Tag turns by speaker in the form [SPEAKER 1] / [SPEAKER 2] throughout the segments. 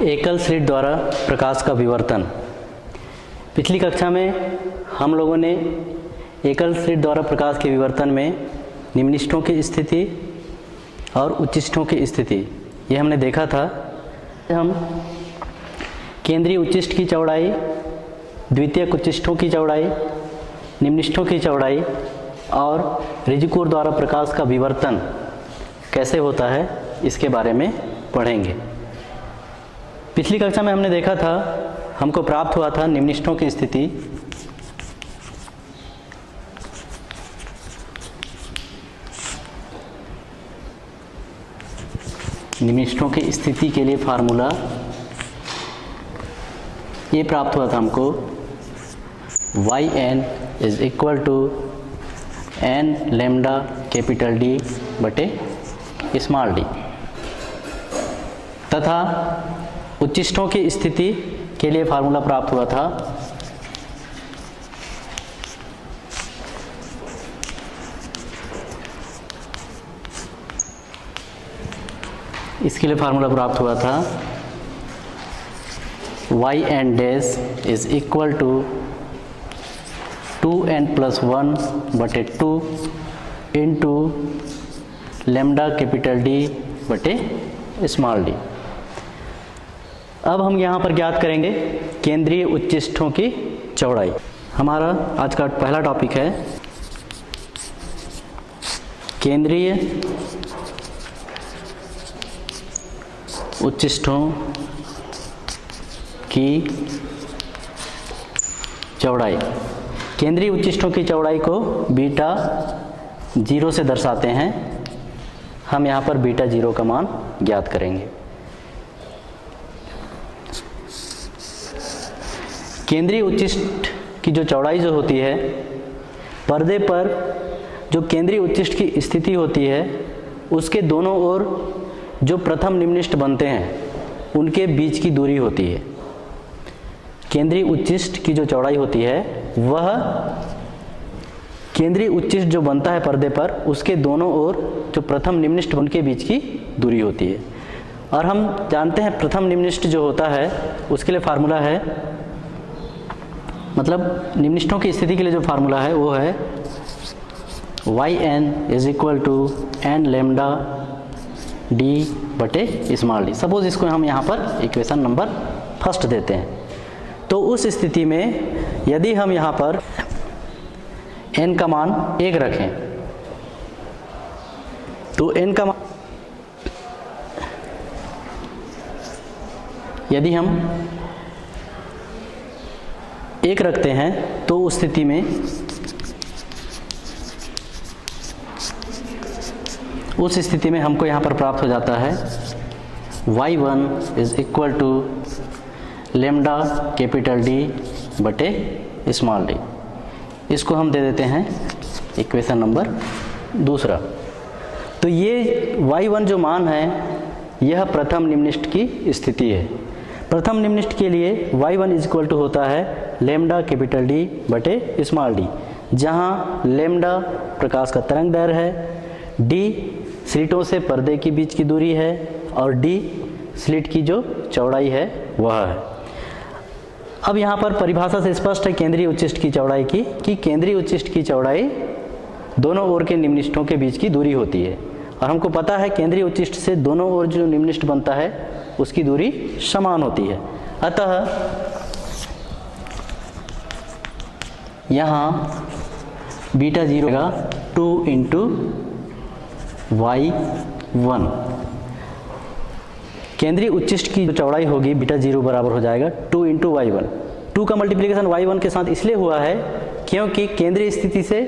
[SPEAKER 1] एकल स्लिट द्वारा प्रकाश का विवर्तन। पिछली कक्षा में हम लोगों ने एकल स्लिट द्वारा प्रकाश के विवर्तन में निम्निष्ठों की स्थिति और उच्चिष्ठों की स्थिति ये हमने देखा था। हम केंद्रीय उच्चिष्ठ की चौड़ाई, द्वितीयक उच्चिष्ठों की चौड़ाई, निम्निष्ठों की चौड़ाई और रिजिकोर द्वारा प्रकाश का विवर्तन कैसे होता है इसके बारे में पढ़ेंगे। पिछली कक्षा में हमने देखा था, हमको प्राप्त हुआ था निम्निष्ठों की स्थिति। निम्निष्ठों की स्थिति के लिए फार्मूला ये प्राप्त हुआ था हमको, yn is equal to n lambda capital D बटे स्मॉल d, तथा उच्चिष्ठों की स्थिति के लिए फार्मूला प्राप्त हुआ था इसके लिए फार्मूला प्राप्त हुआ था yn dash is equal to 2n+1 बटे 2 इंटू लैम्डा कैपिटल D बटे स्मॉल d। अब हम यहाँ पर ज्ञात करेंगे केंद्रीय उच्चिष्ठों की चौड़ाई। हमारा आज का पहला टॉपिक है केंद्रीय उच्चिष्ठों की चौड़ाई। केंद्रीय उच्चिष्ठों की चौड़ाई को बीटा 0 से दर्शाते हैं। हम यहाँ पर बीटा 0 का मान ज्ञात करेंगे। केंद्रीय उच्चिष्ठ की जो चौड़ाई जो होती है, पर्दे पर जो केंद्रीय उच्चिष्ठ की स्थिति होती है उसके दोनों ओर जो प्रथम निम्निष्ठ बनते हैं उनके बीच की दूरी होती है। केंद्रीय उच्चिष्ठ की जो चौड़ाई होती है वह केंद्रीय उच्चिष्ठ जो बनता है पर्दे पर उसके दोनों ओर जो प्रथम निम्निष्ठ उनके बीच की दूरी होती है। और हम जानते हैं प्रथम निम्निष्ठ जो होता है उसके लिए फार्मूला है, मतलब निम्निष्ठों की स्थिति के लिए जो फार्मूला है वो है yn is equal to n lambda d बटे स्मॉल d। सपोज इसको हम यहाँ पर इक्वेशन नंबर फर्स्ट देते हैं। तो उस स्थिति में यदि हम यहाँ पर n का मान 1 रखें तो n का मान यदि हम 1 रखते हैं तो उस स्थिति में हमको यहाँ पर प्राप्त हो जाता है y1 is equal to lambda capital D बटे स्मॉल d। इसको हम दे देते हैं इक्वेशन नंबर दूसरा। तो ये y1 जो मान है यह प्रथम निम्निष्ठ की स्थिति है। प्रथम निम्निष्ठ के लिए y1 इज इक्वल टू होता है लैम्डा कैपिटल D बटे स्मॉल d, जहाँ लैम्डा प्रकाश का तरंग दैर्घ्य है, d स्लिटों से पर्दे के बीच की दूरी है और d स्लिट की जो चौड़ाई है वह है। अब यहाँ पर परिभाषा से स्पष्ट है केंद्रीय उच्चिष्ठ की चौड़ाई की कि केंद्रीय उच्चिष्ठ की चौड़ाई दोनों ओर के निम्निष्ठों के बीच की दूरी होती है। और हमको पता है केंद्रीय उच्चिष्ठ से दोनों ओर जो निम्निष्ठ बनता है उसकी दूरी समान होती है। अतः यहाँ बीटा 0 का 2 इंटू y1। केंद्रीय उच्चिष्ठ की जो चौड़ाई होगी बीटा 0 बराबर हो जाएगा 2 इंटू y1। 2 का मल्टीप्लिकेशन y1 के साथ इसलिए हुआ है क्योंकि केंद्रीय स्थिति से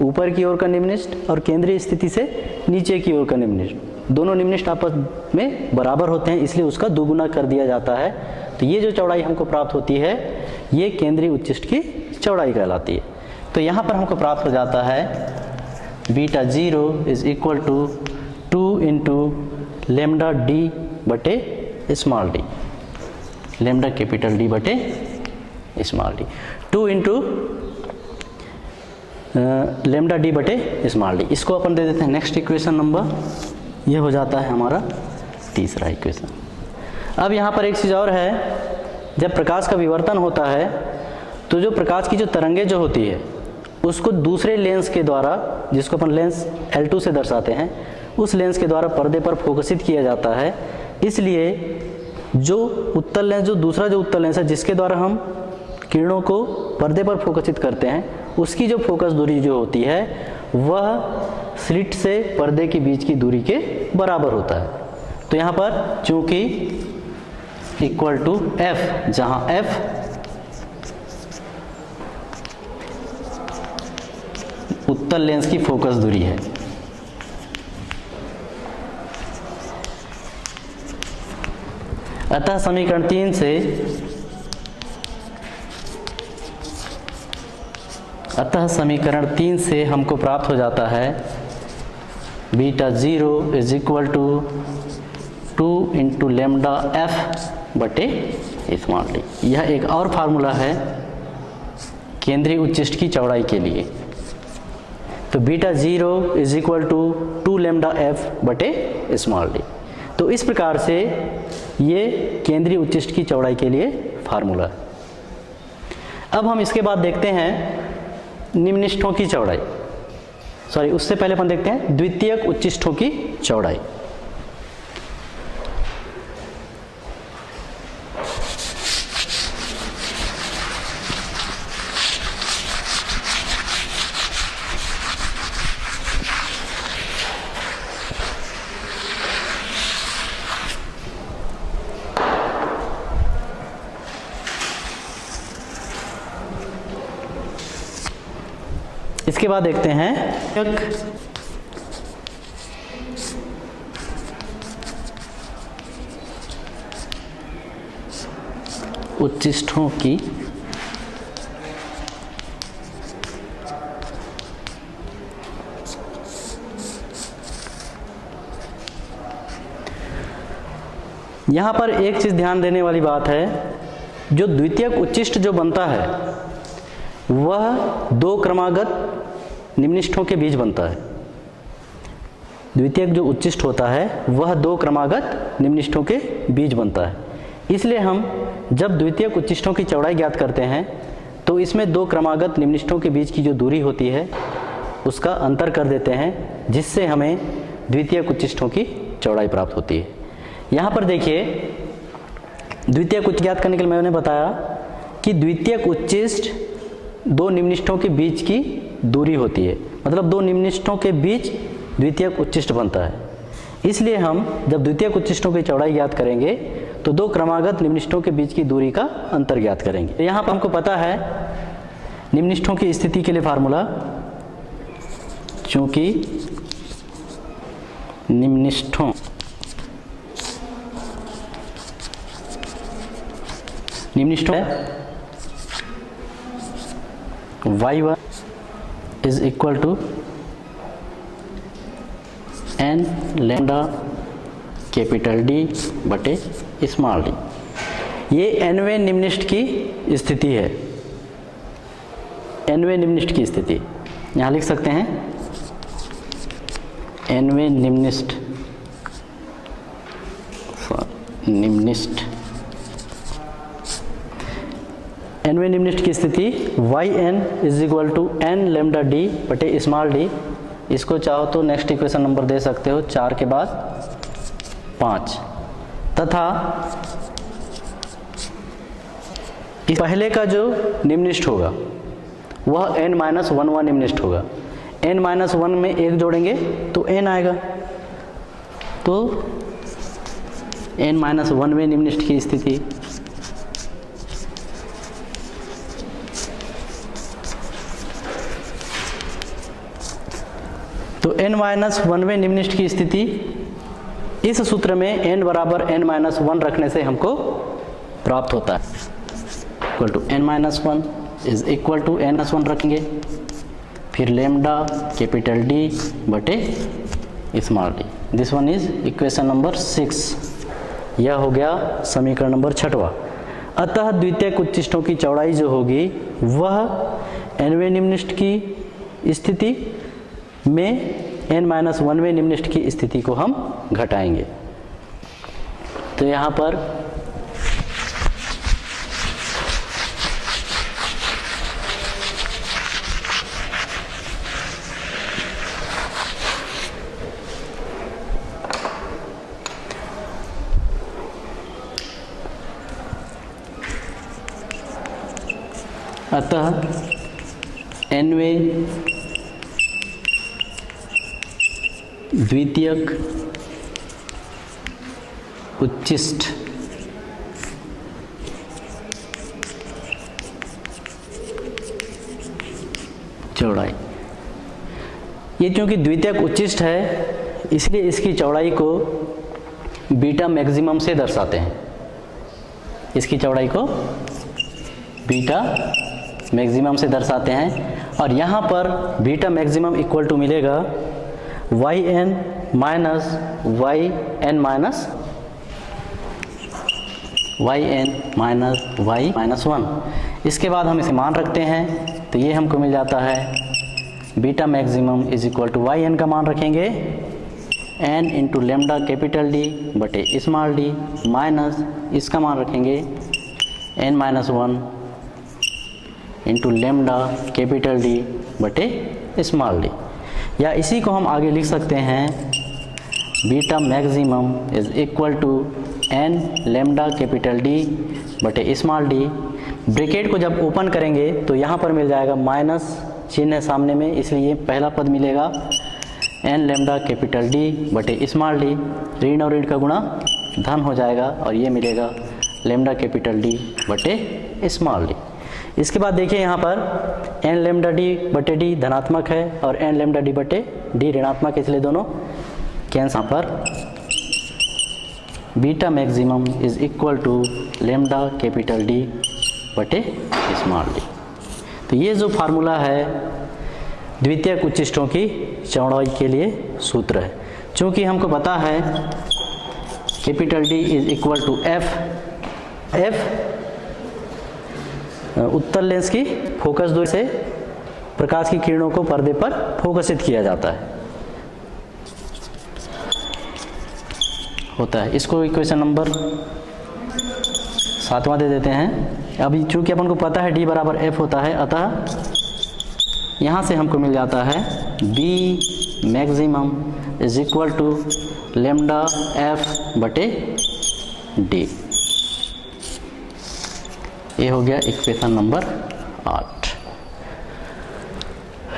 [SPEAKER 1] ऊपर की ओर का निम्निष्ठ और केंद्रीय स्थिति से नीचे की ओर का निम्निष्ठ दोनों निम्निष्ठ आपस में बराबर होते हैं, इसलिए उसका दोगुना कर दिया जाता है। तो ये जो चौड़ाई हमको प्राप्त होती है ये केंद्रीय उच्चिष्ठ की चौड़ाई कहलाती है। तो यहाँ पर हमको प्राप्त हो जाता है beta 0 is equal to 2 into lambda D बटे small d, lambda capital D बटे small d, 2 into lambda D बटे स्मॉल d। इसको अपन दे देते हैं नेक्स्ट इक्वेशन नंबर, ये हो जाता है हमारा तीसरा इक्वेशन। अब यहाँ पर एक चीज़ और है, जब प्रकाश का विवर्तन होता है तो जो प्रकाश की जो तरंगें जो होती है उसको दूसरे लेंस के द्वारा, जिसको अपन लेंस L2 से दर्शाते हैं, उस लेंस के द्वारा पर्दे पर फोकसित किया जाता है। इसलिए जो उत्तल लेंस, जो दूसरा जो उत्तल लेंस है जिसके द्वारा हम किरणों को पर्दे पर फोकसित करते हैं, उसकी जो फोकस दूरी जो होती है वह स्लिट से पर्दे के बीच की दूरी के बराबर होता है। तो यहाँ पर चूंकि इक्वल टू F, जहाँ F उत्तल लेंस की फोकस दूरी है, अतः समीकरण 3 से हमको प्राप्त हो जाता है beta 0 is equal to 2 into lambda F बटे स्मॉल डी। यह एक और फार्मूला है केंद्रीय उच्चिष्ट की चौड़ाई के लिए। तो beta 0 is equal to 2 lambda F बटे स्मॉल डी। तो इस प्रकार से ये केंद्रीय उच्चिष्ट की चौड़ाई के लिए फार्मूला है। अब हम इसके बाद देखते हैं निम्निष्ठों की चौड़ाई, सॉरी उससे पहले अपन देखते हैं द्वितीयक उच्चिष्ठों की चौड़ाई। इसके बाद देखते हैं उच्चिष्ठों की यहाँ पर एक चीज ध्यान देने वाली बात है, जो द्वितीयक उच्चिष्ट जो बनता है वह दो क्रमागत निम्निष्ठों के बीच बनता है। द्वितीयक जो उच्चिष्ट होता है वह दो क्रमागत निम्निष्ठों के बीच बनता है। इसलिए हम जब द्वितीयक उच्चिष्टों की चौड़ाई ज्ञात करते हैं तो इसमें दो क्रमागत निम्निष्ठों के बीच की जो दूरी होती है उसका अंतर कर देते हैं, जिससे हमें द्वितीयक उच्चिष्टों की चौड़ाई प्राप्त होती है। यहाँ पर देखिए, द्वितीयक उच्चिष्ट ज्ञात करने के लिए मैंने बताया कि द्वितीयक उच्चिष्ट दो निम्निष्ठों के बीच की दूरी होती है, मतलब दो निम्निष्ठों के बीच द्वितीयक उच्चिष्ट बनता है। इसलिए हम जब द्वितीयक उच्चिष्टों की चौड़ाई ज्ञात करेंगे तो दो क्रमागत निम्निष्ठों के बीच की दूरी का अंतर ज्ञात करेंगे। यहाँ पर हमको पता है निम्निष्ठों की स्थिति के लिए फार्मूला, चूंकि निम्निष्ठों है y1 is equal to n lambda capital D बटे स्मॉल d। ये nवें निम्निष्ठ की स्थिति है, nवें निम्निष्ठ की स्थिति यहाँ लिख सकते हैं, nवें निम्निष्ठ nवें निम्निष्ठ की स्थिति yn is equal to n lambda d बटे स्मॉल d। इसको चाहो तो नेक्स्ट इक्वेशन नंबर दे सकते हो 4 के बाद 5, तथा पहले का जो निम्निष्ठ होगा वह n-1वां निम्निष्ठ होगा। n-1 में 1 जोड़ेंगे तो n आएगा, तो n-1वें निम्निष्ठ की स्थिति तो n-1वें निम्निष्ठ की स्थिति इस सूत्र में n बराबर n-1 रखने से हमको प्राप्त होता है। Equal to n-1 is equal to n-1 रखेंगे, फिर लेमडा कैपिटल D बटे small d। This one is equation number 6। यह हो गया समीकरण नंबर 6वां। अतः द्वितीयक उच्चिष्टों की चौड़ाई जो होगी वह nवें निम्निष्ठ की स्थिति में n-1वें निम्निष्ठ की स्थिति को हम घटाएंगे। तो यहाँ पर अतः nवें द्वितीयक उच्चिष्ट चौड़ाई, ये क्योंकि द्वितीयक उच्चिष्ट है इसलिए इसकी चौड़ाई को बीटा मैक्सिमम से दर्शाते हैं। इसकी चौड़ाई को बीटा मैक्सिमम से दर्शाते हैं और यहाँ पर बीटा मैक्सिमम इक्वल टू मिलेगा yn माइनस y माइनस 1। इसके बाद हम इसे मान रखते हैं तो ये हमको मिल जाता है beta maximum is equal to yn का मान रखेंगे n into lambda capital D बटे स्मॉल d माइनस इसका मान रखेंगे n minus 1 into lambda capital D बटे स्मॉल d, या इसी को हम आगे लिख सकते हैं beta maximum is equal to n lambda capital D बटे स्मॉल d। ब्रैकेट को जब ओपन करेंगे तो यहाँ पर मिल जाएगा माइनस चिन्ह है सामने में, इसलिए पहला पद मिलेगा n लेमडा कैपिटल D बटे स्मॉल d, ऋण और ऋण का गुणा धन हो जाएगा और ये मिलेगा लेमडा कैपिटल D बटे स्मॉल d। इसके बाद देखिए यहाँ पर n लेमडा d बटे d धनात्मक है और n लेमडा d बटे d ऋणात्मक है, इसलिए दोनों कैंसिल। यहाँ पर beta maximum is equal to lambda capital D बटे स्मॉल d। तो ये जो फार्मूला है द्वितीयक उच्चिष्टों की चौड़ाई के लिए सूत्र है। चूँकि हमको पता है capital D is equal to f उत्तल लेंस की फोकस दूरी से प्रकाश की किरणों को पर्दे पर फोकसित किया जाता है होता है। इसको इक्वेशन नंबर 7वां दे देते हैं। अभी चूंकि अपन को पता है d बराबर f होता है, अतः यहाँ से हमको मिल जाता है b maximum is equal to lambda f बटे d। ये हो गया इक्वेशन नंबर 8।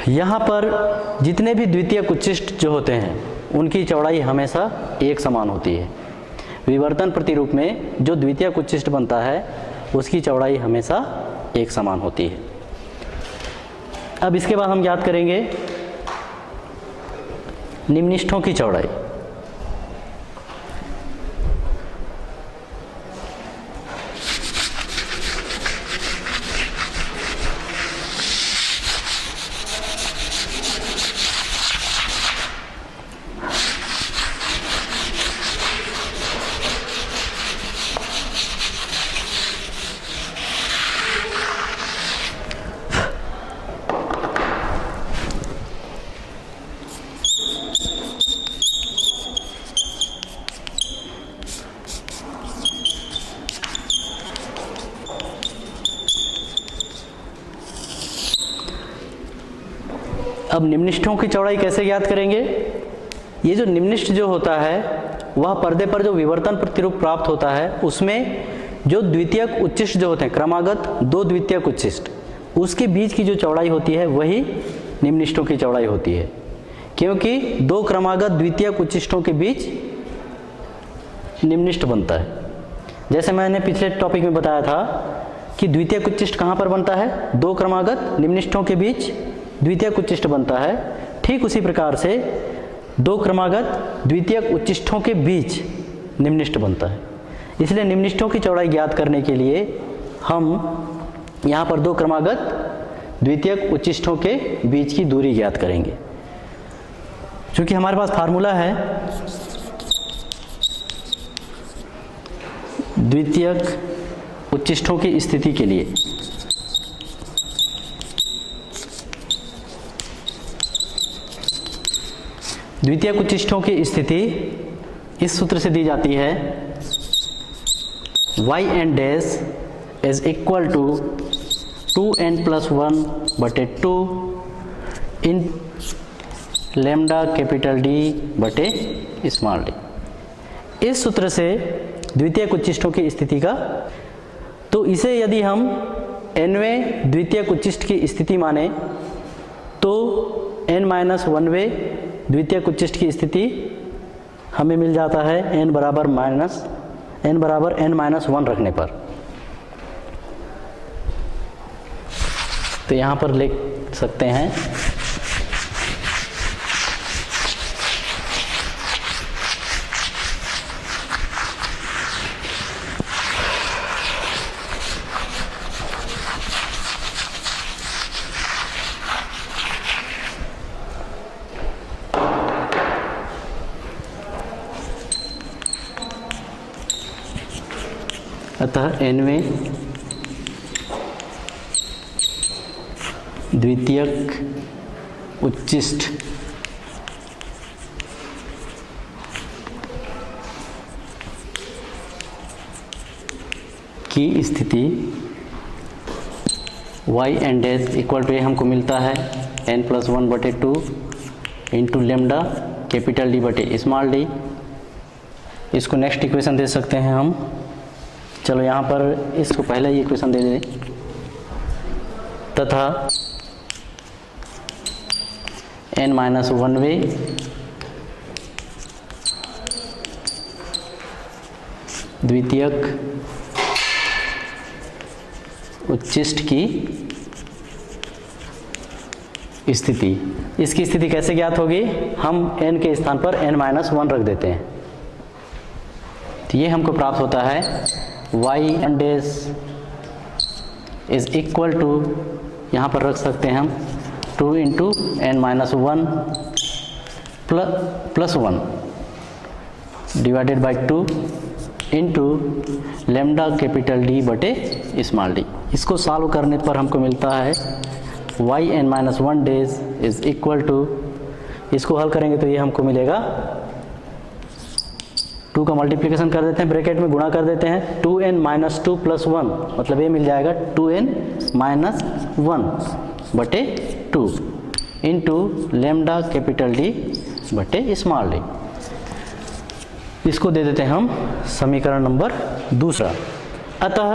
[SPEAKER 1] यहाँ पर जितने भी द्वितीयक उच्चिष्ट जो होते हैं उनकी चौड़ाई हमेशा एक समान होती है। विवर्तन प्रतिरूप में जो द्वितीयक उच्चिष्ट बनता है उसकी चौड़ाई हमेशा एक समान होती है। अब इसके बाद हम ज्ञात करेंगे निम्निष्ठों की चौड़ाई। अब निम्निष्ठों की चौड़ाई कैसे ज्ञात करेंगे? ये जो निम्निष्ठ जो होता है वह पर्दे पर जो विवर्तन प्रतिरूप प्राप्त होता है उसमें जो द्वितीयक उच्चिष्ट जो होते हैं क्रमागत दो द्वितीयक उच्चिष्ट उसके बीच की जो चौड़ाई होती है वही निम्निष्ठों की चौड़ाई होती है, क्योंकि दो क्रमागत द्वितीयक उच्चिष्टों के बीच निम्निष्ठ बनता है। जैसे मैंने पिछले टॉपिक में बताया था कि द्वितीयक उच्चिष्ट कहाँ पर बनता है? दो क्रमागत निम्निष्ठों के बीच द्वितीयक उच्चिष्ट बनता है। ठीक उसी प्रकार से दो क्रमागत द्वितीयक उच्चिष्टों के बीच निम्निष्ठ बनता है। इसलिए निम्निष्ठों की चौड़ाई ज्ञात करने के लिए हम यहाँ पर दो क्रमागत द्वितीयक उच्चिष्टों के बीच की दूरी ज्ञात करेंगे। क्योंकि हमारे पास फार्मूला है द्वितीयक उच्चिष्टों की स्थिति के लिए। द्वितीयक उच्चिष्टों की स्थिति इस सूत्र से दी जाती है Y N dash is equal to 2n plus 1 बटे 2 इन लेमडा कैपिटल डी बटे स्मॉल डी। इस सूत्र से द्वितीयक उच्चिष्टों की स्थिति का, तो इसे यदि हम nवें द्वितीयक उच्चिष्ट की स्थिति माने तो n-1वें द्वितीयक उच्चिष्ट की स्थिति हमें मिल जाता है n बराबर n-1 रखने पर। तो यहाँ पर लिख सकते हैं अतः nवें द्वितीयक उच्चिष्ट की स्थिति y N dash equal to हमको मिलता है n प्लस 1 बटे 2 इंटू लेमडा कैपिटल डी बटे स्मॉल डी। इसको नेक्स्ट इक्वेशन दे सकते हैं हम। चलो यहाँ पर इसको पहले ही इक्वेशन दे दें, तथा n-1वें द्वितीयक उच्चिष्ट की स्थिति। इसकी स्थिति कैसे ज्ञात होगी? हम n के स्थान पर n-1 रख देते हैं, तो ये हमको प्राप्त होता है y N dash is equal to, यहाँ पर रख सकते हैं हम 2 इंटू n-1 plus 1 divided by 2 into lambda capital D बटे स्मॉल डी। इसको सॉल्व करने पर हमको मिलता है y n-1 dash is equal to, इसको हल करेंगे तो ये हमको मिलेगा 2 का मल्टीप्लिकेशन कर देते हैं, ब्रैकेट में गुणा कर देते हैं 2n-2 प्लस 1, मतलब ये मिल जाएगा 2n-1 बटे 2 इंटू लेमडा कैपिटल डी बटे स्मॉल डी। इसको दे देते हैं हम समीकरण नंबर दूसरा। अतः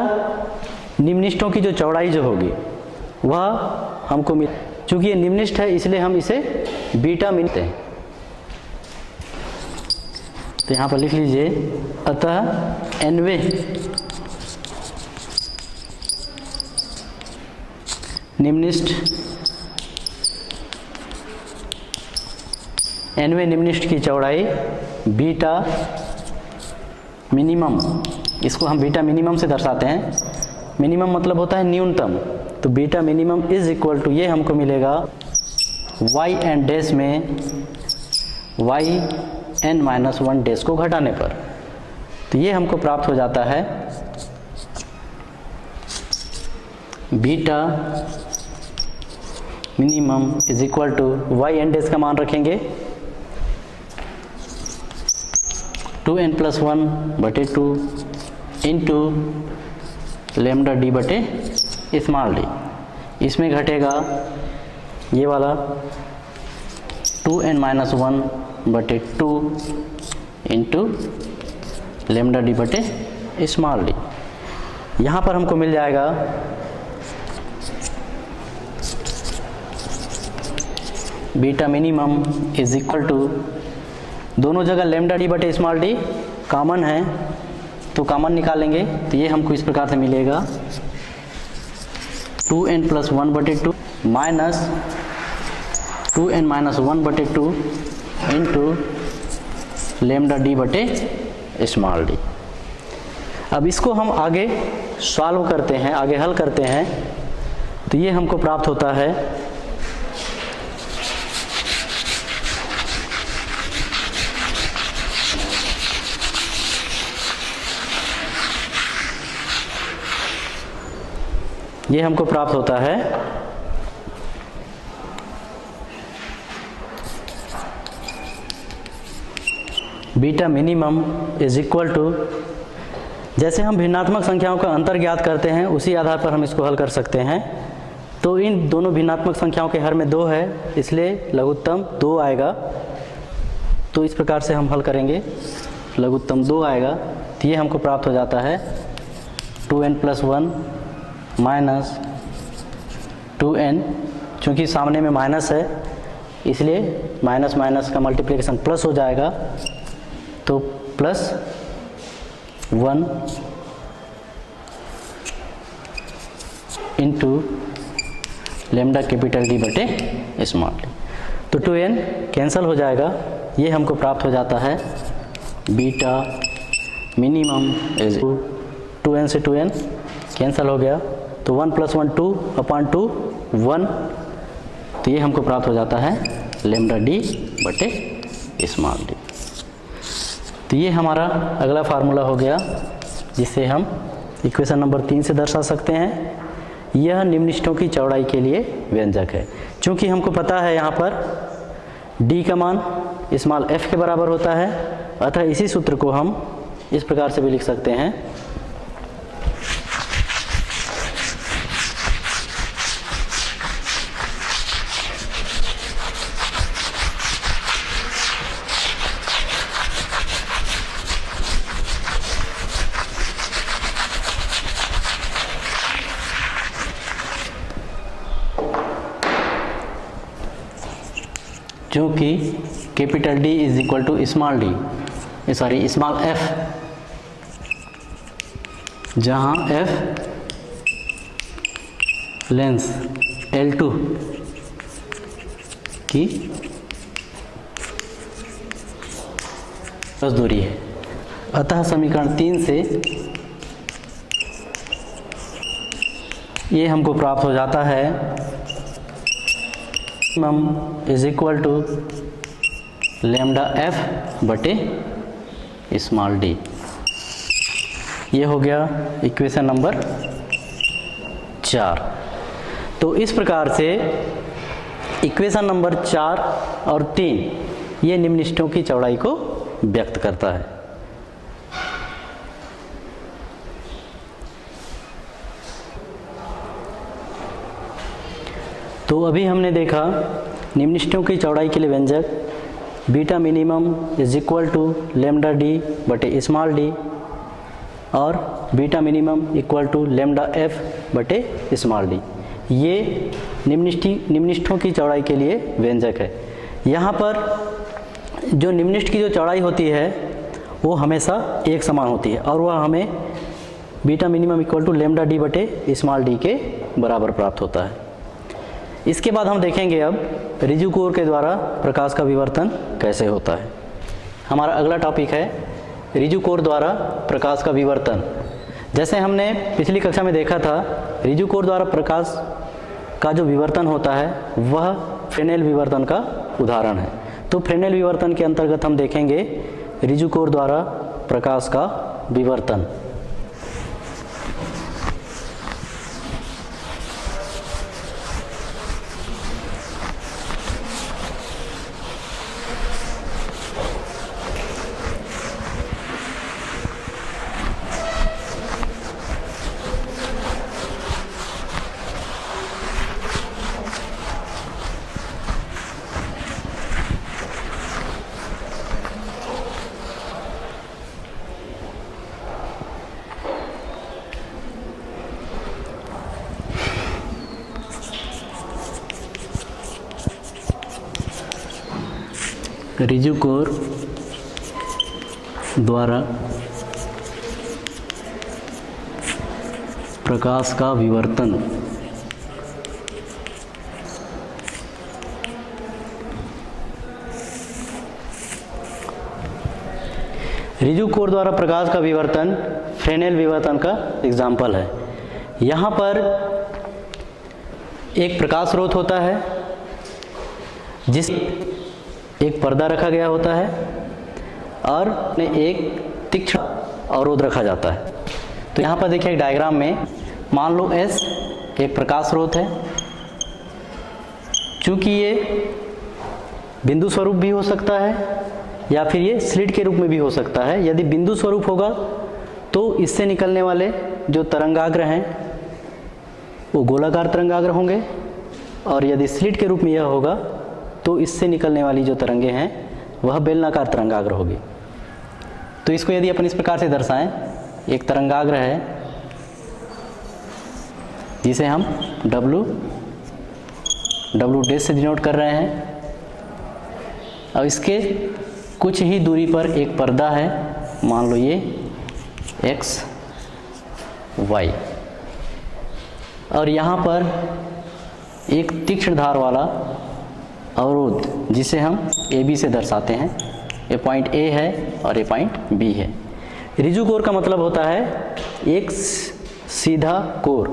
[SPEAKER 1] निम्निष्ठों की जो चौड़ाई जो होगी वह हमको मिल, चूँकि ये निम्निष्ठ है इसलिए हम इसे बीटा मिलते हैं, तो यहाँ पर लिख लीजिए अतः nवें निम्निष्ठ की चौड़ाई बीटा मिनिमम, इसको हम बीटा मिनिमम से दर्शाते हैं। मिनिमम मतलब होता है न्यूनतम, तो beta minimum is equal to, ये हमको मिलेगा y एन डैश में y n-1 डैश को घटाने पर, तो ये हमको प्राप्त हो जाता है beta minimum is equal to y N dash का मान रखेंगे 2n प्लस 1 बटे 2 इंटू लेमडा डी बटे स्मॉल डी। इसमें घटेगा ये वाला 2n-1 बटे 2 इंटू लेमडा डी बटे स्मॉल डी। यहाँ पर हमको मिल जाएगा beta minimum is equal to, दोनों जगह लेमडा डी बटे स्मॉल डी कॉमन है तो कॉमन निकालेंगे, तो ये हमको इस प्रकार से मिलेगा 2n प्लस 1 बटे 2 माइनस 2n-1 बटे 2 इंटू लेमडा डी बटे स्मॉल डी। अब इसको हम आगे सॉल्व करते हैं, आगे हल करते हैं, तो ये हमको प्राप्त होता है beta minimum is equal to जैसे हम भिन्नात्मक संख्याओं का अंतर ज्ञात करते हैं उसी आधार पर हम इसको हल कर सकते हैं। तो इन दोनों भिन्नात्मक संख्याओं के हर में 2 है, इसलिए लघुत्तम 2 आएगा। तो इस प्रकार से हम हल करेंगे, लघुत्तम 2 आएगा। तो ये हमको प्राप्त हो जाता है 2n + 1 माइनस 2n, चूँकि सामने में माइनस है इसलिए माइनस माइनस का मल्टीप्लिकेशन प्लस हो जाएगा, तो +1 इंटू लेमडा कैपिटल D बटे स्मॉल d। तो 2n कैंसिल हो जाएगा, ये हमको प्राप्त हो जाता है बीटा मिनिमम इज 2n से 2n कैंसिल हो गया, तो 1 + 1 2/2 1, तो ये हमको प्राप्त हो जाता है लेमडा D बटे स्मॉल d। तो ये हमारा अगला फार्मूला हो गया, जिससे हम इक्वेशन नंबर 3 से दर्शा सकते हैं। यह निम्नलिखितों की चौड़ाई के लिए व्यंजक है। चूँकि हमको पता है यहाँ पर d का मान स्मॉल f के बराबर होता है, अतः इसी सूत्र को हम इस प्रकार से भी लिख सकते हैं, जो कि capital D is equal to small f, जहाँ f लेंस L2 की दूरी है। अतः समीकरण 3 से ये हमको प्राप्त हो जाता है is equal to lambda f बटे स्मॉल d। ये हो गया इक्वेशन नंबर 4। तो इस प्रकार से इक्वेशन नंबर 4 और 3 ये निम्नलिखितों की चौड़ाई को व्यक्त करता है। तो अभी हमने देखा निम्नलिखितों की चौड़ाई के लिए व्यंजक beta minimum is equal to lambda D बटे स्मॉल d, और beta minimum equal to lambda f बटे स्मॉल d। ये निम्नलिखितों की चौड़ाई के लिए व्यंजक है। यहाँ पर जो निम्नलिखित की जो चौड़ाई होती है वो हमेशा एक समान होती है, और वह हमें beta minimum equal to lambda D बटे स्मॉल d के बराबर प्राप्त होता है। इसके बाद हम देखेंगे अब रिजु कोर के द्वारा प्रकाश का विवर्तन कैसे होता है। हमारा अगला टॉपिक है रिजु कोर द्वारा प्रकाश का विवर्तन। जैसे हमने पिछली कक्षा में देखा था, रिजु कोर द्वारा प्रकाश का जो विवर्तन होता है वह फ्रेनेल विवर्तन का उदाहरण है। तो फ्रेनेल विवर्तन के अंतर्गत हम देखेंगे रिजु कोर द्वारा प्रकाश का विवर्तन। रिजु कोर द्वारा प्रकाश का विवर्तन। रिजु कोर द्वारा प्रकाश का विवर्तन फ्रेनेल विवर्तन का एग्जाम्पल है। यहाँ पर एक प्रकाश स्रोत होता है जिस एक पर्दा रखा गया होता है और एक तीक्ष्ण अवरोध रखा जाता है। तो यहाँ पर देखिए डायग्राम में मान लो S एक प्रकाश स्रोत है। चूँकि ये बिंदु स्वरूप भी हो सकता है या फिर ये स्लिट के रूप में भी हो सकता है। यदि बिंदु स्वरूप होगा तो इससे निकलने वाले जो तरंगाग्र हैं वो गोलाकार तरंगाग्र होंगे, और यदि स्लिट के रूप में यह होगा तो इससे निकलने वाली जो तरंगे हैं वह बेलनाकार तरंगाग्र होगी। तो इसको यदि अपन इस प्रकार से दर्शाएं, एक तरंगाग्र है जिसे हम W डैश से डिनोट कर रहे हैं, और इसके कुछ ही दूरी पर एक पर्दा है, मान लो ये X Y, और यहाँ पर एक तीक्ष्ण धार वाला अवरोध जिसे हम AB से दर्शाते हैं। ये पॉइंट A है और ये पॉइंट B है। रिजु कोर का मतलब होता है एक सीधा कोर,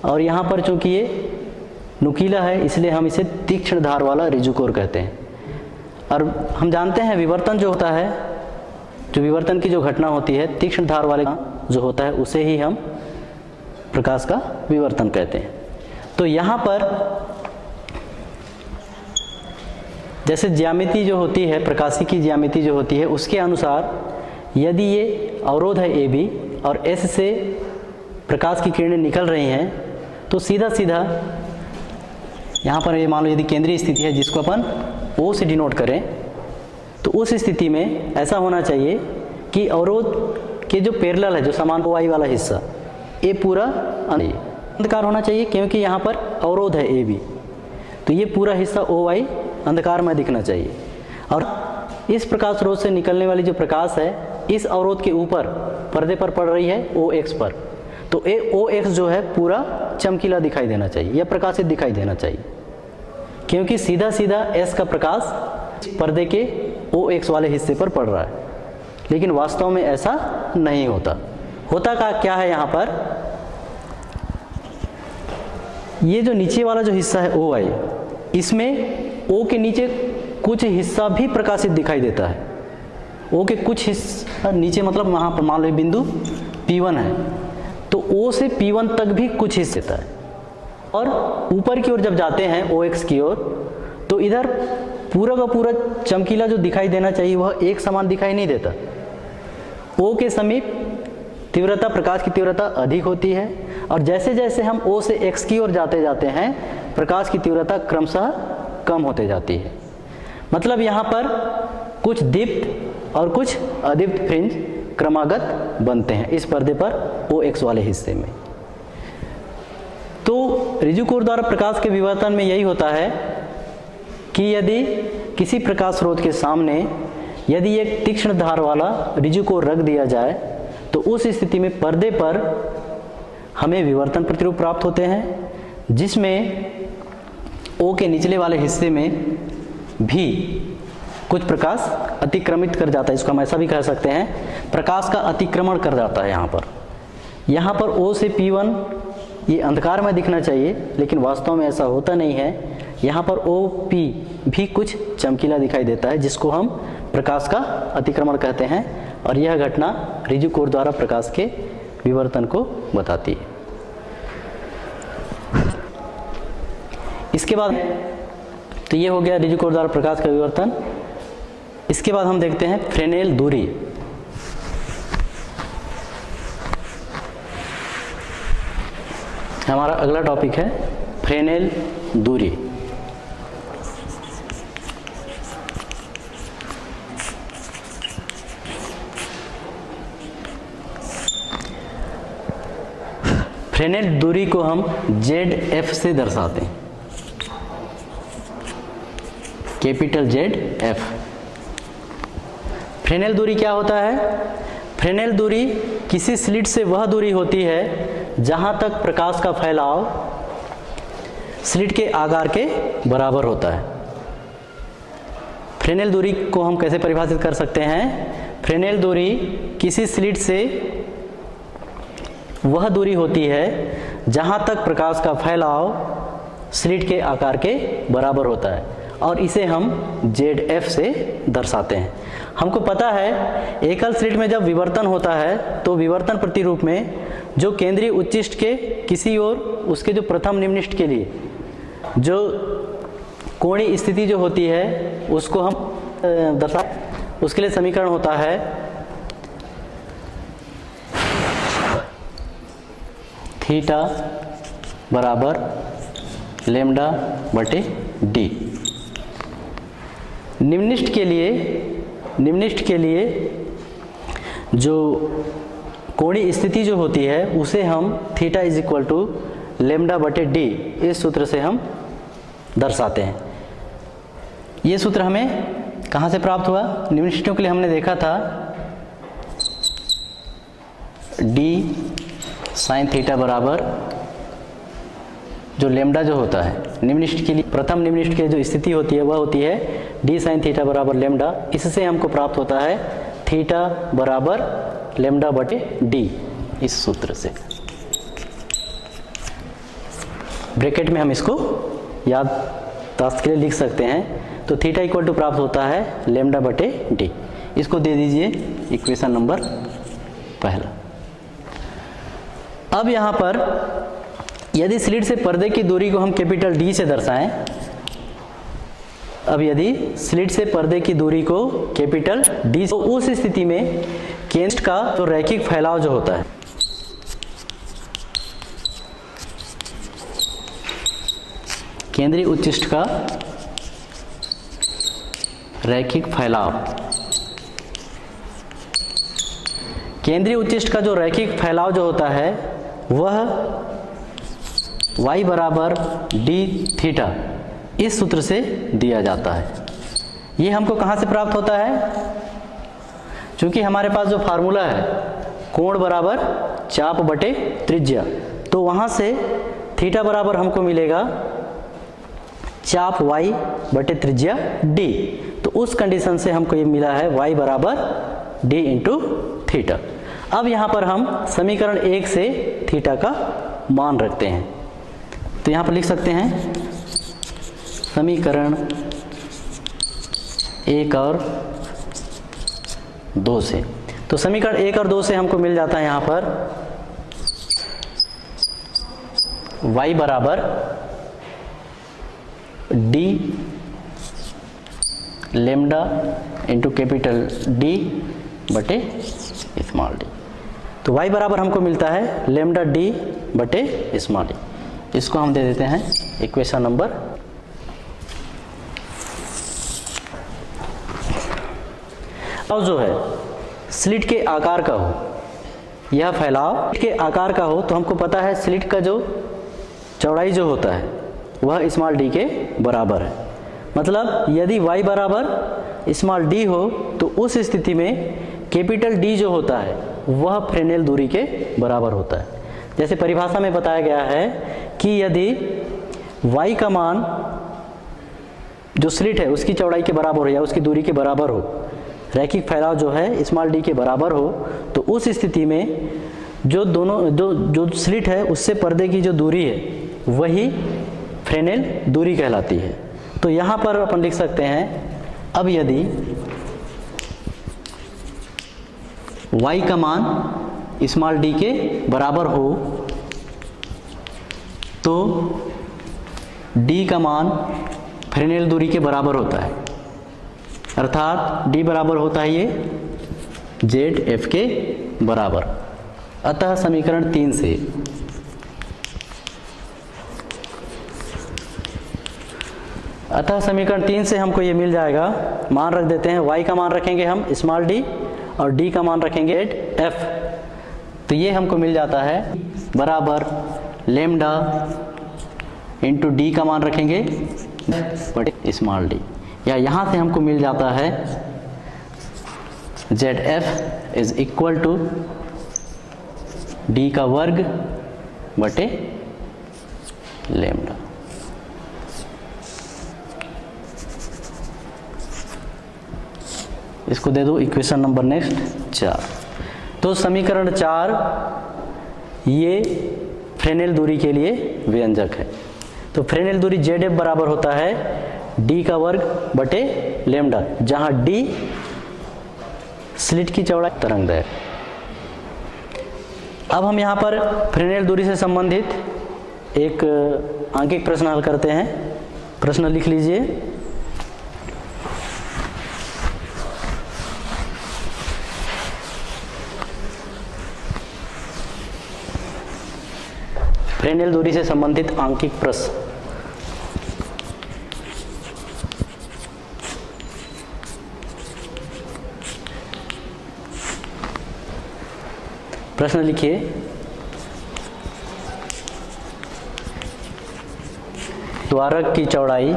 [SPEAKER 1] और यहाँ पर चूंकि ये नुकीला है इसलिए हम इसे तीक्ष्ण धार वाला रिजु कोर कहते हैं। और हम जानते हैं विवर्तन जो होता है, जो विवर्तन की जो घटना होती है तीक्ष्ण धार वाले जो होता है उसे ही हम प्रकाश का विवर्तन कहते हैं। तो यहाँ पर जैसे ज्यामिति जो होती है, प्रकाशी की ज्यामिति जो होती है, उसके अनुसार यदि ये अवरोध है AB और S से प्रकाश की किरणें निकल रही हैं तो सीधा सीधा यहाँ पर ये मान लो यदि केंद्रीय स्थिति है जिसको अपन O से डिनोट करें, तो उस स्थिति में ऐसा होना चाहिए कि अवरोध के जो पैरेलल है, जो समान OI वाला हिस्सा, ये पूरा अंधकार होना चाहिए क्योंकि यहाँ पर अवरोध है AB, तो ये पूरा हिस्सा OI अंधकार में दिखना चाहिए। और इस प्रकाश स्रोत से निकलने वाली जो प्रकाश है इस अवरोध के ऊपर पर्दे पर पड़ रही है OX पर, तो OX जो है पूरा चमकीला दिखाई देना चाहिए या प्रकाशित दिखाई देना चाहिए, क्योंकि सीधा सीधा S का प्रकाश पर्दे के OX वाले हिस्से पर पड़ रहा है। लेकिन वास्तव में ऐसा नहीं होता। होता क्या है, यहाँ पर ये जो नीचे वाला जो हिस्सा है OI, इसमें O के नीचे कुछ हिस्सा भी प्रकाशित दिखाई देता है। O के कुछ हिस्सा नीचे, मतलब वहाँ पर मान लो बिंदु P1 है, तो O से P1 तक भी कुछ हिस्सा देता है। और ऊपर की ओर जब जाते हैं OX की ओर, तो इधर पूरा का पूरा चमकीला जो दिखाई देना चाहिए वह एक समान दिखाई नहीं देता। O के समीप तीव्रता, प्रकाश की तीव्रता अधिक होती है, और जैसे जैसे हम O से X की ओर जाते जाते हैं प्रकाश की तीव्रता क्रमशः कम होते जाती है। मतलब यहाँ पर कुछ दीप्त और कुछ अदीप्त फ्रिंज क्रमागत बनते हैं इस पर्दे पर OX वाले हिस्से में। तो रिजु कोर द्वारा प्रकाश के विवर्तन में यही होता है कि यदि किसी प्रकाश स्रोत के सामने यदि एक तीक्ष्ण धार वाला रिजु कोर रख दिया जाए तो उस स्थिति में पर्दे पर हमें विवर्तन प्रतिरूप प्राप्त होते हैं, जिसमें O के निचले वाले हिस्से में भी कुछ प्रकाश अतिक्रमित कर जाता है। इसको हम ऐसा भी कह सकते हैं, प्रकाश का अतिक्रमण कर जाता है। यहाँ पर O से P1 ये अंधकार में दिखना चाहिए, लेकिन वास्तव में ऐसा होता नहीं है। यहाँ पर OP भी कुछ चमकीला दिखाई देता है, जिसको हम प्रकाश का अतिक्रमण कहते हैं, और यह घटना रिजु कोर द्वारा प्रकाश के विवर्तन को बताती है। इसके बाद तो ये हो गया रिजु कोर द्वारा प्रकाश का विवर्तन। इसके बाद हम देखते हैं फ्रेनेल दूरी। हमारा अगला टॉपिक है फ्रेनेल दूरी। फ्रेनेल दूरी को हम ZF से दर्शाते हैं, कैपिटल ZF। फ्रेनेल दूरी क्या होता है? फ्रेनेल दूरी किसी स्लिट से वह दूरी होती है जहां तक प्रकाश का फैलाव स्लिट के आकार के बराबर होता है। फ्रेनेल दूरी को हम कैसे परिभाषित कर सकते हैं? फ्रेनेल दूरी किसी स्लिट से वह दूरी होती है जहां तक प्रकाश का फैलाव स्लिट के आकार के बराबर होता है, और इसे हम ZF से दर्शाते हैं। हमको पता है एकल स्लिट में जब विवर्तन होता है तो विवर्तन प्रतिरूप में जो केंद्रीय उच्चिष्ट के किसी ओर उसके जो प्रथम निम्निष्ट के लिए जो कोणीय स्थिति जो होती है उसको हम उसके लिए समीकरण होता है थीटा बराबर लेमडा बटे डी। निम्नलिखित के लिए जो कोणीय स्थिति जो होती है उसे हम theta is equal to lambda बटे डी इस सूत्र से हम दर्शाते हैं। ये सूत्र हमें कहाँ से प्राप्त हुआ? निम्नलिखितों के लिए हमने देखा था डी साइन थीटा बराबर जो लेमडा जो होता है निम्नलिखित के लिए, प्रथम निम्नलिखित की जो स्थिति होती है वह होती है डी साइन थीटा बराबर लेमडा। इससे हमको प्राप्त होता है थीटा बराबर लेमडा बटे डी इस सूत्र से। ब्रैकेट में हम इसको याददाश्त के लिए लिख सकते हैं। तो थीटा इक्वल टू प्राप्त होता है लेमडा बटे डी। इसको दे दीजिए इक्वेशन नंबर पहला। अब यहाँ पर यदि स्लिट से पर्दे की दूरी को हम कैपिटल डी से दर्शाएं, अब यदि स्लिट से पर्दे की दूरी को कैपिटल डी, तो उस स्थिति में केंद्र का जो रैखिक फैलाव जो होता है, केंद्रीय उच्चिष्ट का रैखिक फैलाव, केंद्रीय उच्चिष्ट का जो रैखिक फैलाव जो होता है वह y बराबर डी थीटा इस सूत्र से दिया जाता है। ये हमको कहाँ से प्राप्त होता है? क्योंकि हमारे पास जो फार्मूला है कोण बराबर चाप बटे त्रिज्या, तो वहाँ से थीटा बराबर हमको मिलेगा चाप y बटे त्रिज्या d। तो उस कंडीशन से हमको ये मिला है y बराबर d इंटू थीटा। अब यहाँ पर हम समीकरण 1 से थीटा का मान रखते हैं। तो यहाँ पर लिख सकते हैं समीकरण 1 और 2 से। तो समीकरण 1 और 2 से हमको मिल जाता है यहाँ पर y बराबर d lambda into capital D बटे स्मॉल d। तो y बराबर हमको मिलता है लेमडा d बटे स्मॉल d। इसको हम दे देते हैं इक्वेशन नंबर। और जो है स्लिट के आकार का हो, यह फैलाव के आकार का हो, तो हमको पता है स्लिट का जो चौड़ाई जो होता है वह स्मॉल d के बराबर है। मतलब यदि y बराबर स्मॉल d हो तो उस स्थिति में कैपिटल D जो होता है वह फ्रेनेल दूरी के बराबर होता है। जैसे परिभाषा में बताया गया है कि यदि y का मान जो स्लिट है उसकी चौड़ाई के बराबर हो या उसकी दूरी के बराबर हो, रैखिक फैलाव जो है स्मॉल d के बराबर हो, तो उस स्थिति में जो स्लिट है उससे पर्दे की जो दूरी है वही फ्रेनेल दूरी कहलाती है। तो यहाँ पर अपन लिख सकते हैं, अब यदि y का मान स्मॉल d के बराबर हो तो d का मान फ्रेनेल दूरी के बराबर होता है, अर्थात d बराबर होता है ये ZF के बराबर। अतः समीकरण 3 से हमको ये मिल जाएगा, मान रख देते हैं, y का मान रखेंगे हम स्मॉल d और d का मान रखेंगे f। तो ये हमको मिल जाता है बराबर लेमडा इंटू d का मान रखेंगे बटे स्मॉल d, या यहाँ से हमको मिल जाता है ZF is equal to d का वर्ग बटे लेमडा। इसको दे दो इक्वेशन नंबर नेक्स्ट 4। तो समीकरण 4 ये फ्रेनेल दूरी के लिए व्यंजक है। तो फ्रेनेल दूरी ZF बराबर होता है d का वर्ग बटे लेमडा, जहाँ d स्लिट की चौड़ाई तरंगदैर्घ्य। अब हम यहाँ पर फ्रेनेल दूरी से संबंधित एक आंकिक प्रश्न हल करते हैं। प्रश्न लिख लीजिए। फ्रेनेल दूरी से संबंधित आंकिक प्रश्न। प्रश्न लिखिए, द्वारक की चौड़ाई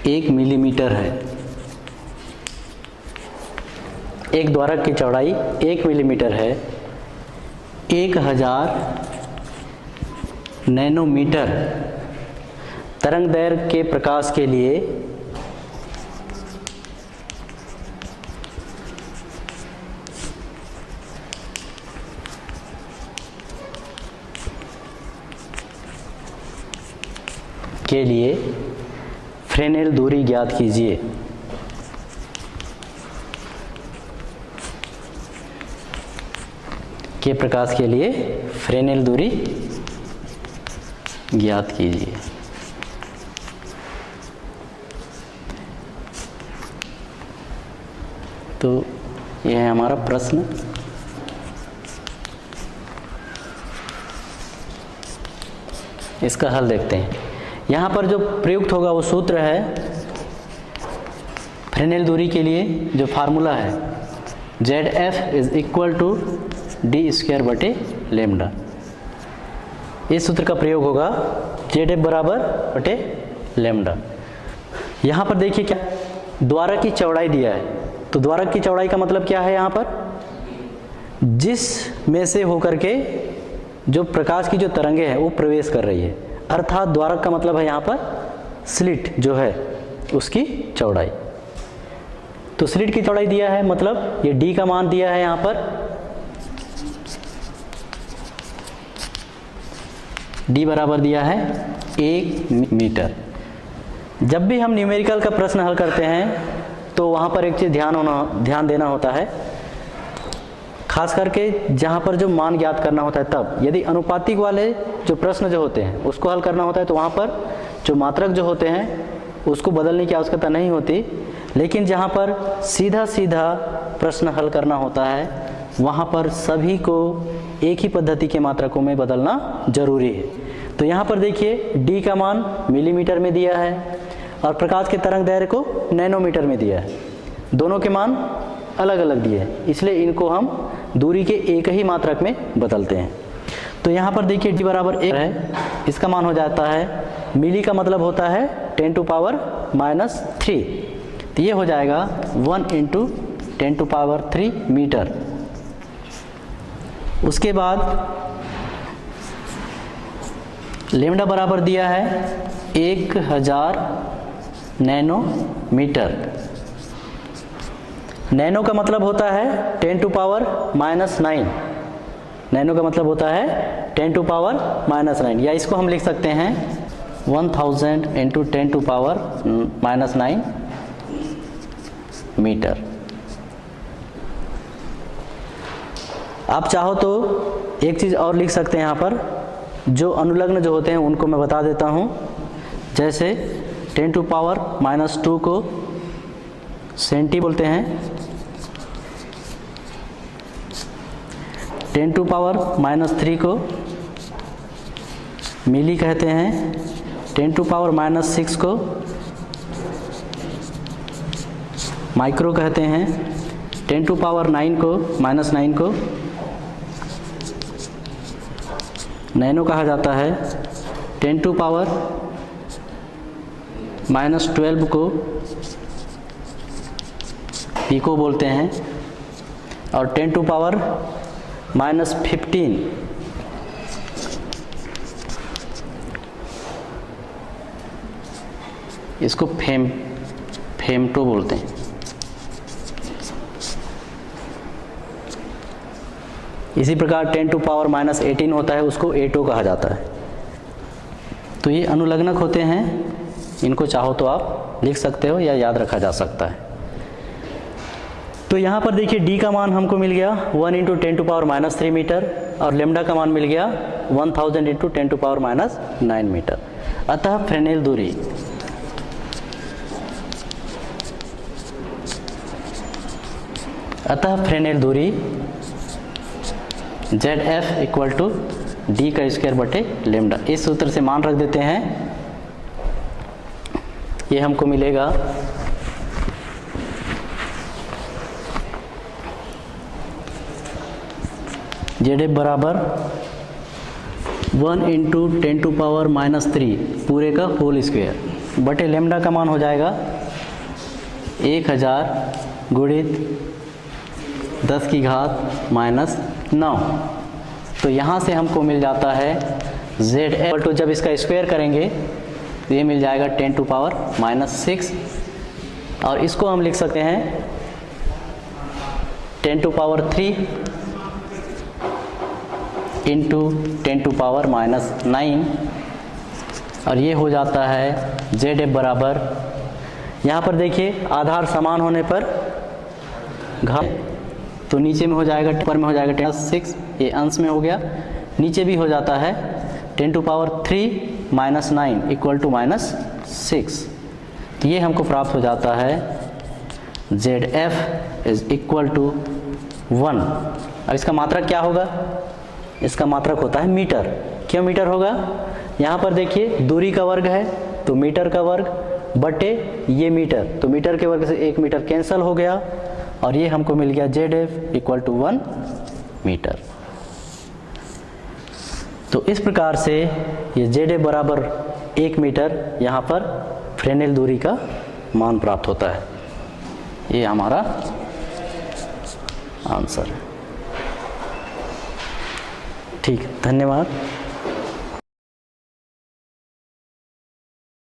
[SPEAKER 1] 1 मिलीमीटर है। एक द्वारक की चौड़ाई 1 मिलीमीटर है। 1000 नैनोमीटर तरंग दैर्घ्य के प्रकाश के लिए फ्रेनेल दूरी ज्ञात कीजिए। के प्रकाश के लिए फ्रेनेल दूरी ज्ञात कीजिए। तो यह है हमारा प्रश्न। इसका हल देखते हैं। यहाँ पर जो प्रयुक्त होगा वो सूत्र है फ्रेनेल दूरी के लिए, जो फार्मूला है ZF is equal to d²/λ। इस सूत्र का प्रयोग होगा ZF /λ। यहाँ पर देखिए क्या द्वारक की चौड़ाई दिया है, तो द्वारक की चौड़ाई का मतलब क्या है, यहाँ पर जिस में से होकर के जो प्रकाश की जो तरंगे हैं वो प्रवेश कर रही है, अर्थात द्वारक का मतलब है यहाँ पर स्लिट जो है उसकी चौड़ाई। तो स्लिट की चौड़ाई दिया है, मतलब ये d का मान दिया है यहाँ पर, d बराबर दिया है 1 मीटर। जब भी हम न्यूमेरिकल का प्रश्न हल करते हैं तो वहाँ पर एक चीज़ ध्यान देना होता है, खास करके जहाँ पर जो मान ज्ञात करना होता है तब। यदि अनुपातिक वाले जो प्रश्न जो होते हैं उसको हल करना होता है तो वहाँ पर जो मात्रक जो होते हैं उसको बदलने की आवश्यकता नहीं होती, लेकिन जहाँ पर सीधा सीधा प्रश्न हल करना होता है वहाँ पर सभी को एक ही पद्धति के मात्रकों में बदलना जरूरी है। तो यहाँ पर देखिए d का मान मिलीमीटर में दिया है और प्रकाश के तरंग दैर्घ्य को नैनोमीटर में दिया है। दोनों के मान अलग अलग दिए हैं, इसलिए इनको हम दूरी के एक ही मात्रक में बदलते हैं। तो यहाँ पर देखिए d बराबर 1 है, इसका मान हो जाता है, मिली का मतलब होता है 10⁻³ तो ये हो जाएगा 1 × 10⁻³ मीटर। उसके बाद लेमडा बराबर दिया है 1000 नैनोमीटर। नैनो का मतलब होता है 10⁻⁹। नैनो का मतलब होता है 10⁻⁹, या इसको हम लिख सकते हैं 1000 × 10⁻⁹ मीटर। आप चाहो तो एक चीज़ और लिख सकते हैं, यहाँ पर जो अनुलग्न जो होते हैं उनको मैं बता देता हूँ। जैसे 10⁻⁻² को सेंटी बोलते हैं, 10⁻³ को मिली कहते हैं, 10⁻⁻6 को माइक्रो कहते हैं, 10⁻⁹ को -9 को नैनो कहा जाता है, 10⁻⁻12 को पिको बोलते हैं और 10⁻⁻15 इसको फेमटो बोलते हैं। इसी प्रकार 10⁻⁻18 होता है, उसको एटो कहा जाता है। तो ये अनुलग्नक होते हैं, इनको चाहो तो आप लिख सकते हो या याद रखा जा सकता है। तो यहाँ पर देखिए d का मान हमको मिल गया 1 × 10⁻³ मीटर और लेमडा का मान मिल गया 1000 × 10⁻⁹ मीटर। अतः फ्रेनेल दूरी Z F equal to D का स्क्वायर बटे लेमडा। इस सूत्र से मान रख देते हैं, ये हमको मिलेगा जेड एफ बराबर 1 इंटू 10⁻³ पूरे का होल स्क्वायर बटे लेमडा का मान हो जाएगा 1000 गुणित 10⁻⁻⁹। तो यहाँ से हमको मिल जाता है जेड एफ टू, जब इसका स्क्वायर करेंगे तो ये मिल जाएगा 10⁻⁻⁶, और इसको हम लिख सकते हैं 10⁻³ इंटू 10⁻⁹, और ये हो जाता है जेड एफ बराबर, यहाँ पर देखिए आधार समान होने पर घात, तो नीचे में हो जाएगा, ऊपर में हो जाएगा 10⁻⁶, ये अंश में हो गया, नीचे भी हो जाता है 10⁻³ - 9 = -6। तो ये हमको प्राप्त हो जाता है Z F is equal to 1। अब इसका मात्रक क्या होगा? इसका मात्रक होता है मीटर। क्यों मीटर होगा? यहाँ पर देखिए दूरी का वर्ग है तो मीटर का वर्ग बटे ये मीटर, तो मीटर के वर्ग से 1 मीटर कैंसिल हो गया, और ये हमको मिल गया Z F equal to 1 metre. तो इस प्रकार से ये जेड एफ बराबर 1 मीटर यहाँ पर फ्रेनेल दूरी का मान प्राप्त होता है। ये हमारा आंसर है। ठीक, धन्यवाद।